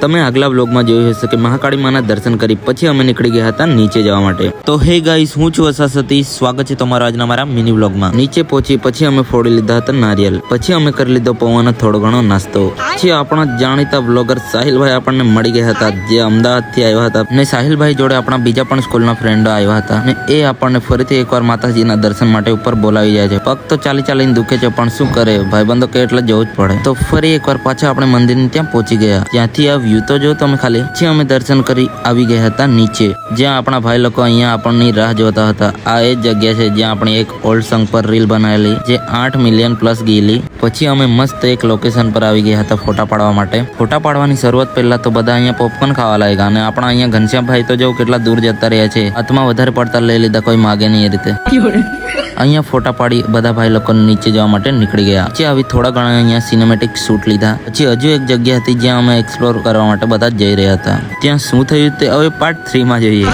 તમે આગલા બ્લોગમાં જોયું હશે કે મહાકાળી માના દર્શન કરી પછી અમે નીકળી ગયા હતા નીચે જવા માટે। તો હે ગાઈસ, હું છું અસા સતીશ, સ્વાગત છે તમારું આજના મારા મિની બ્લોગમાં। નીચે પહોંચી પછી અમે ફોડી લીધા હતા નારિયેલ, પછી અમે કરી લીધો પૌવાનો થોડો ઘણો નાસ્તો। પછી આપણા જાણીતા બ્લોગર સાહિલભાઈ આપણને મળી ગયા હતા, જે અમદાવાદથી આવ્યા હતા ને સાહિલભાઈ જોડે આપણા બીજા પણ સ્કૂલના ફ્રેન્ડો આવ્યા હતા ને એ આપણને ફરીથી એકવાર માતાજીના દર્શન માટે ઉપર બોલાવી જાય છે। પગ તો ચાલી ચાલીને દુખે છે પણ શું કરે, ભાઈબંધો કે એટલે જવું જ પડે। તો ફરી એકવાર પાછા આપણે મંદિરની ત્યાં પહોંચી ગયા, ત્યાંથી આ વ્યૂ તો જો તમે ખાલી। પછી અમે દર્શન કરી આવી ગયા હતા નીચે, જ્યાં આપણા ભાઈ લોકો અહીંયા આપણની રાહ જોતા હતા। આ એ જ જગ્યા છે જ્યાં આપણે એક ઓલ્ડ સોંગ પર રીલ બનાવેલી જે 8 મિલિયન પ્લસ ગયેલી। પછી અમે મસ્ત એક લોકેશન પર આવી ગયા હતા ફોટા પાડવા માટે। ફોટા પાડવાની શરૂઆત પહેલા તો બધા અહીંયા પોપકોર્ન ખાવા લાગ્યા અને આપણા અહીંયા ઘનશ્યામભાઈ તો જો કેટલા દૂર જતા રહ્યા છે, હાથમાં વધારે પડતા લઈ લીધા, કોઈ માગે નહીં એ રીતે। અહીંયા ફોટા પાડી બધા ભાઈ લોકો નીચે જવા માટે નીકળી ગયા। પછી આવી થોડા ઘણા અહીંયા સિનેમેટિક શૂટ લીધા। પછી હજુ એક જગ્યા હતી જ્યાં અમે એક્સપ્લોર કરવા માટે બધા જ જઈ રહ્યા હતા। ત્યાં શું થયું તે હવે પાર્ટ 3 માં જોઈએ।